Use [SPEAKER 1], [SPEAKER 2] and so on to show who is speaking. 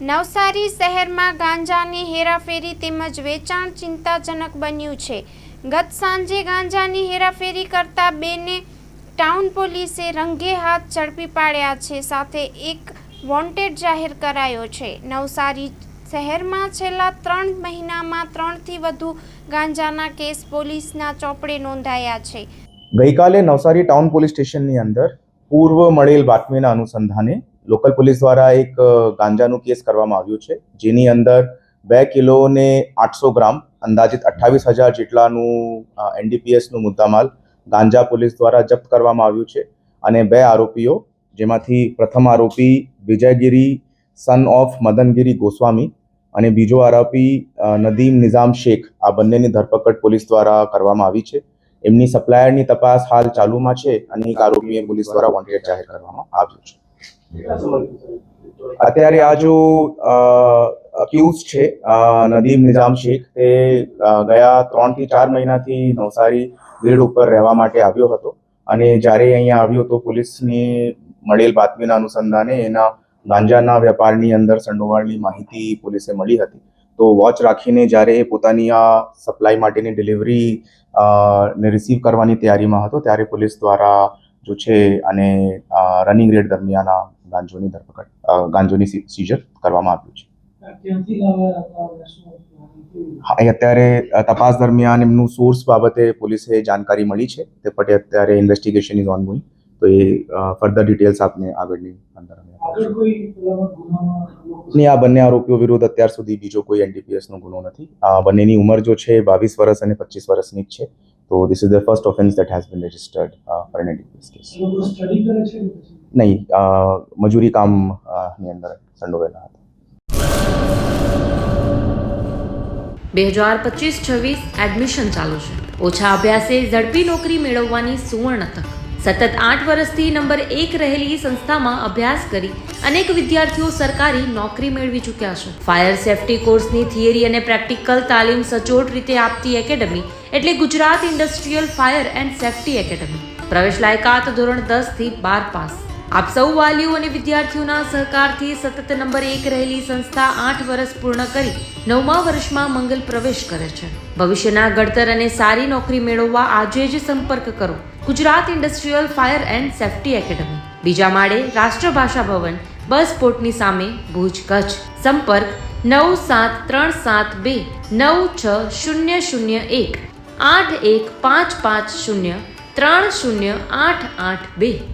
[SPEAKER 1] નવસારી શહેરમાં ગાંજાની હેરાફેરી તેમજ વેચાણ ચિંતાજનક બન્યું છે। ગત સાંજે ગાંજાની હેરાફેરી કરતા બેને ટાઉન પોલીસે રંગે હાથ ઝડપી પાડ્યા છે, સાથે એક વોન્ટેડ જાહેર કરાયો છે। નવસારી શહેરમાં છેલ્લા 3 મહિનામાં 3થી વધુ ગાંજાના કેસ પોલીસના ચોપડે નોંધાયા છે।
[SPEAKER 2] ગઈકાલે નવસારી ટાઉન પોલીસ સ્ટેશનની અંદર પૂર્વ મળેલ બાતમીના અનુસંધાને લોકલ પોલીસ દ્વારા એક ગાંજાનું કેસ કરવામાં આવ્યું છે, જેની અંદર 2 કિલો ને 800 ગ્રામ અંદાજિત 28,000 જેટલાનું NDPSનું મુદ્દામાલ ગાંજા પોલીસ દ્વારા જપ્ત કરવામાં આવ્યું છે અને 2 આરોપીઓ, જેમાંથી પ્રથમ આરોપી વિજયગીરી સન ઓફ મદનગીરી ગોસ્વામી અને બીજો આરોપી નદીમ નિઝામ શેખ, આ બંનેની ધરપકડ પોલીસ દ્વારા કરવામાં આવી છે। એમની સપ્લાયરની તપાસ હાલ ચાલુમાં છે અને એક આરોપીએ પોલીસ દ્વારા વોન્ટેડ જાહેર કરવામાં આવ્યું છે। અત્યારે આ જો અક્યુઝ છે નદીમ નિઝામ શેખ, તે ગયા 3 થી 4 મહિનાથી નવસારી ગ્રીડ ઉપર રહેવા માટે આવ્યો હતો અને જ્યારે અહીંયા આવ્યો તો પોલીસની મળેલ બાતમીના અનુસંધાને એના ગાંજાના વેપારની અંદર સંડોવાળની માહિતી પોલીસે મળી હતી। તો વોચ રાખીને જ્યારે પોતાની આ સપ્લાય માટેની ડિલિવરી ને રિસીવ કરવાની તૈયારીમાં હતો, ત્યારે પોલીસ દ્વારા જો છે અને રનિંગ રેડ દરમિયાન ગાંજોની સીઝર કરવામાં આવ્યું છે। અત્યારે તપાસ દરમિયાન એમનું સોર્સ બાબતે પોલીસે જાણકારી મળી છે, તે પણ અત્યારે ઇન્વેસ્ટિગેશન ઇઝ ઓનગોઈંગ, તો એ ફર્ધર ડિટેલ્સ આપને આગળની અંદર નહીં। આ બંને આરોપીઓ વિરુદ્ધ અત્યાર સુધી બીજો કોઈ NDPSનો ગુનો નથી। બંનેની ઉંમર જો છે 22 વર્ષ અને 25 વર્ષની જ છે। તો this is the first offence that has been registered for an NDPS case. નહીં, મજૂરી કામની અંદર સંડોવાયેલા હતા।
[SPEAKER 3] 2025-26 એડમિશન ચાલુ છે। ઓછા અભ્યાસે ઝડપી નોકરી મેળવવાની સુવર્ણ તક। સતત 8 વર્ષથી નંબર 1 રહેલી સંસ્થામાં અભ્યાસ કરી અનેક વિદ્યાર્થીઓ સરકારી નોકરી મેળવી ચૂક્યા છે। ફાયર સેફટી કોર્સની થિયરી અને પ્રેક્ટિકલ તાલીમ સચોટ રીતે આપતી એકેડમી એટલે Gujarat industrial fire and safety academy. પ્રવેશ લાયકાત ધોરણ 10 થી 12 પાસ। આપ સૌ વાલીઓ અને વિદ્યાર્થીઓના સહકારથી સતત નંબર 1 રહેલી સંસ્થા 8 વર્ષ પૂર્ણ કરી 9મા વર્ષમાં મંગલ પ્રવેશ કરે છે। ભવિષ્યના ઘડતર અને સારી નોકરી મેળવવા આજે જ સંપર્ક કરો Gujarat industrial fire and safety academy, બીજા માળે રાષ્ટ્રભાષા ભવન, બસ પોર્ટની સામે, ભુજ, કચ્છ। સંપર્ક 9737296001 8155030882।